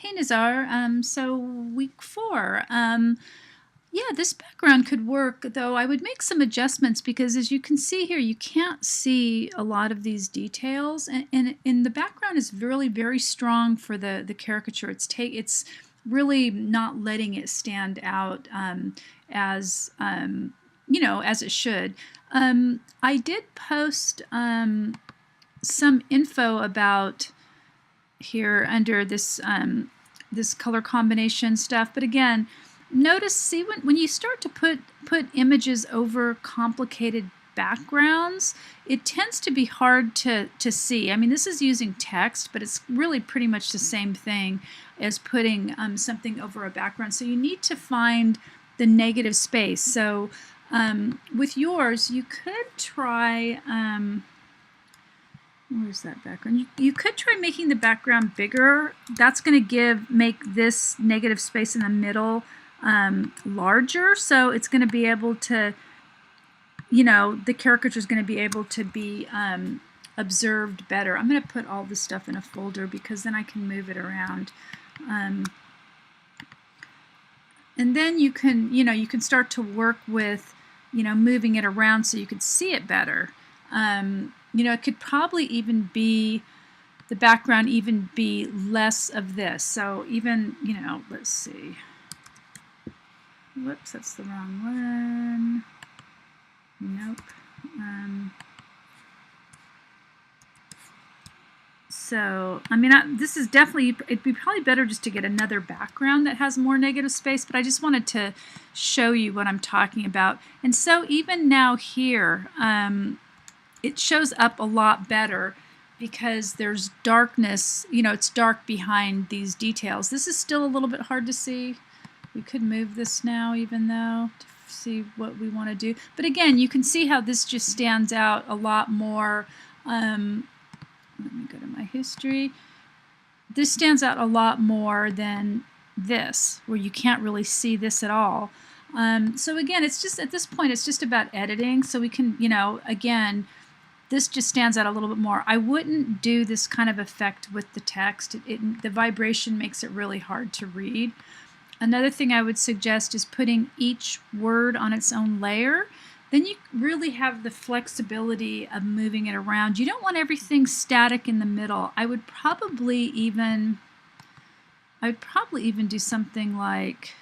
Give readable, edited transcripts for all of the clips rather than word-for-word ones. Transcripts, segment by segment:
Hey Nazar, so week 4. Yeah, this background could work, though I would make some adjustments because as you can see here, you can't see a lot of these details. And the background is really very strong for the caricature. It's really not letting it stand out as, as it should. I did post some info about here under this color combination stuff, but again, notice, see, when you start to put images over complicated backgrounds, it tends to be hard to see. I mean, this is using text, but it's really pretty much the same thing as putting something over a background. So you need to find the negative space. So with yours, you could try where's that background? You could try making the background bigger. That's going to make this negative space in the middle larger, so it's going to be able to, the caricature is going to be able to be observed better. I'm going to put all this stuff in a folder because then I can move it around. And then you can start to work with, moving it around so you could see it better. It could probably even be, the background even be less of this. So even, let's see. Whoops, that's the wrong one. Nope. So, I mean, this is definitely, it'd be probably better just to get another background that has more negative space, but I just wanted to show you what I'm talking about. And so even now here, it shows up a lot better because there's darkness, it's dark behind these details. This is still a little bit hard to see. We could move this now even though to see what we want to do. But again, you can see how this just stands out a lot more. Let me go to my history. This stands out a lot more than this, where you can't really see this at all. So again, it's just, at this point, it's just about editing. So we can, again, this just stands out a little bit more. I wouldn't do this kind of effect with the text. The vibration makes it really hard to read. Another thing I would suggest is putting each word on its own layer. Then you really have the flexibility of moving it around. You don't want everything static in the middle. I would probably even do something like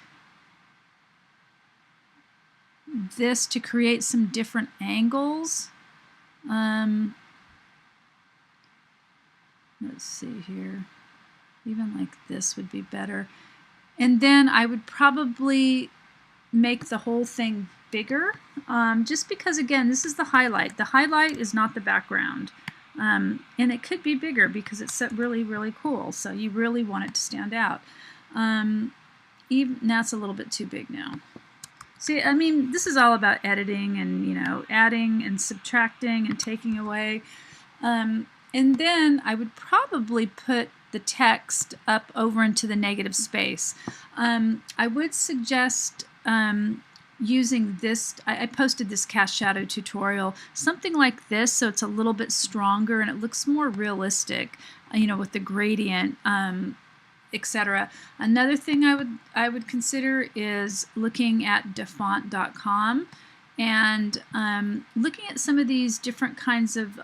this to create some different angles. Let's see here. Even like this would be better. And then I would probably make the whole thing bigger, just because, again, this is the highlight. The highlight is not the background. And it could be bigger because it's really, really cool. So you really want it to stand out. Even now it's a little bit too big now. See, I mean, this is all about editing and, adding and subtracting and taking away. And then I would probably put the text up over into the negative space. I would suggest using this. I posted this cast shadow tutorial, something like this, so it's a little bit stronger and it looks more realistic, with the gradient, etc. Another thing I would consider is looking at dafont.com and looking at some of these different kinds of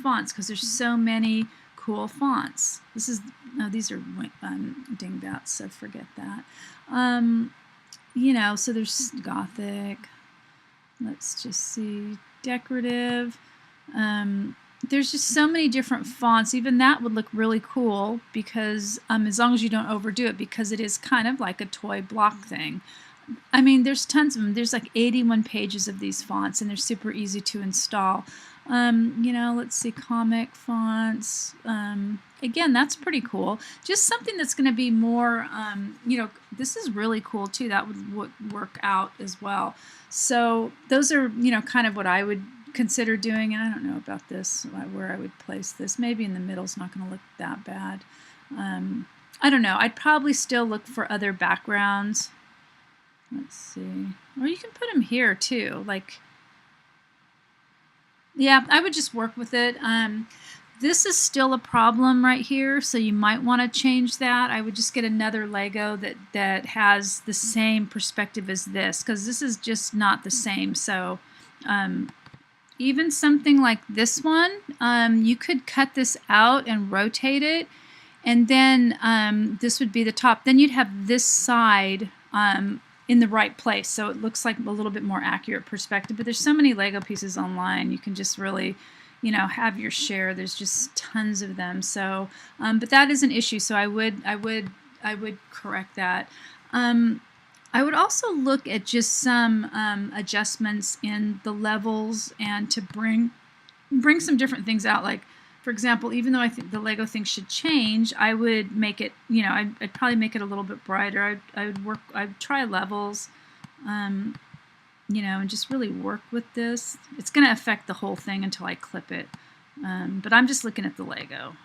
fonts, because there's so many cool fonts. These are dingbats, so forget that. So there's Gothic. Let's just see, decorative. There's just so many different fonts. Even that would look really cool because as long as you don't overdo it, because it is kind of like a toy block thing. I mean, there's tons of them. There's like 81 pages of these fonts, and they're super easy to install. Let's see, comic fonts. Again, that's pretty cool. Just something that's going to be more, this is really cool too. That would work out as well. So those are, kind of what I would consider doing. And I don't know about this, where I would place this. Maybe in the middle is not going to look that bad. I don't know. I'd probably still look for other backgrounds. Let's see. Or you can put them here too. Yeah, I would just work with it. This is still a problem right here, so you might want to change that. I would just get another Lego that has the same perspective as this, because this is just not the same. So even something like this one, you could cut this out and rotate it, and then this would be the top. Then you'd have this side in the right place, so it looks like a little bit more accurate perspective. But there's so many Lego pieces online, you can just really, you know, have your share. There's just tons of them. So, but that is an issue. So I would correct that. I would also look at just some adjustments in the levels, and to bring some different things out. Like, for example, even though I think the Lego thing should change, I would make it, you know, I'd probably make it a little bit brighter. I'd try levels, you know, and just really work with this. It's going to affect the whole thing until I clip it, but I'm just looking at the Lego.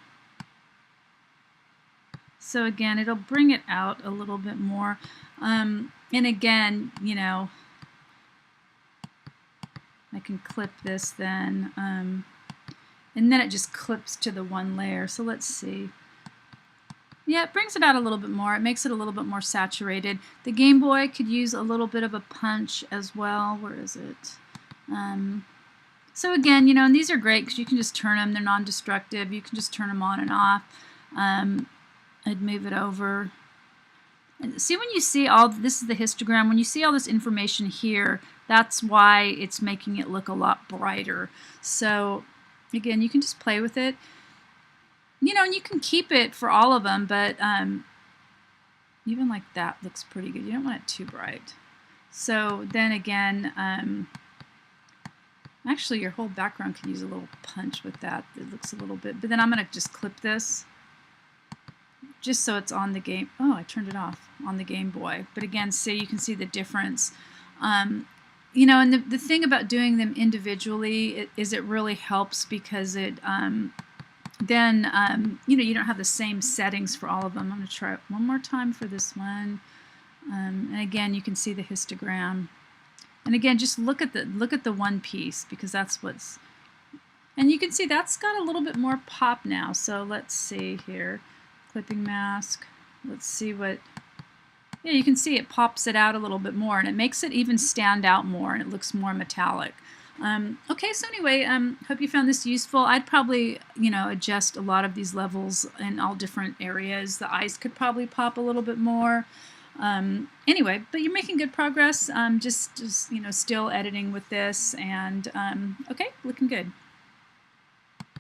So again, it'll bring it out a little bit more. And again, you know, I can clip this then, and then it just clips to the one layer. So let's see. Yeah, it brings it out a little bit more. It makes it a little bit more saturated. The Game Boy could use a little bit of a punch as well. Where is it? So again, you know, and these are great because you can just turn them. They're non-destructive. You can just turn them on and off. I'd move it over. And see, when you see all this is the histogram, when you see all this information here, that's why it's making it look a lot brighter. So again, you can just play with it, you know, and you can keep it for all of them, but even like that looks pretty good. You don't want it too bright. So then again, actually your whole background could use a little punch with that. It looks a little bit, but then I'm going to just clip this just so it's on the game. Oh, I turned it off on the Game Boy. But again, see, you can see the difference. You know, and the thing about doing them individually is it really helps because it then, you know, you don't have the same settings for all of them. I'm going to try it one more time for this one. And again, you can see the histogram. And again, just look at the one piece, because that's what's, and you can see that's got a little bit more pop now. So let's see here. Clipping mask. Let's see what, yeah, you can see it pops it out a little bit more, and it makes it even stand out more, and it looks more metallic. Okay, so anyway, hope you found this useful. I'd probably, you know, adjust a lot of these levels in all different areas. The eyes could probably pop a little bit more. Anyway, but you're making good progress. Just you know, still editing with this, and okay, looking good.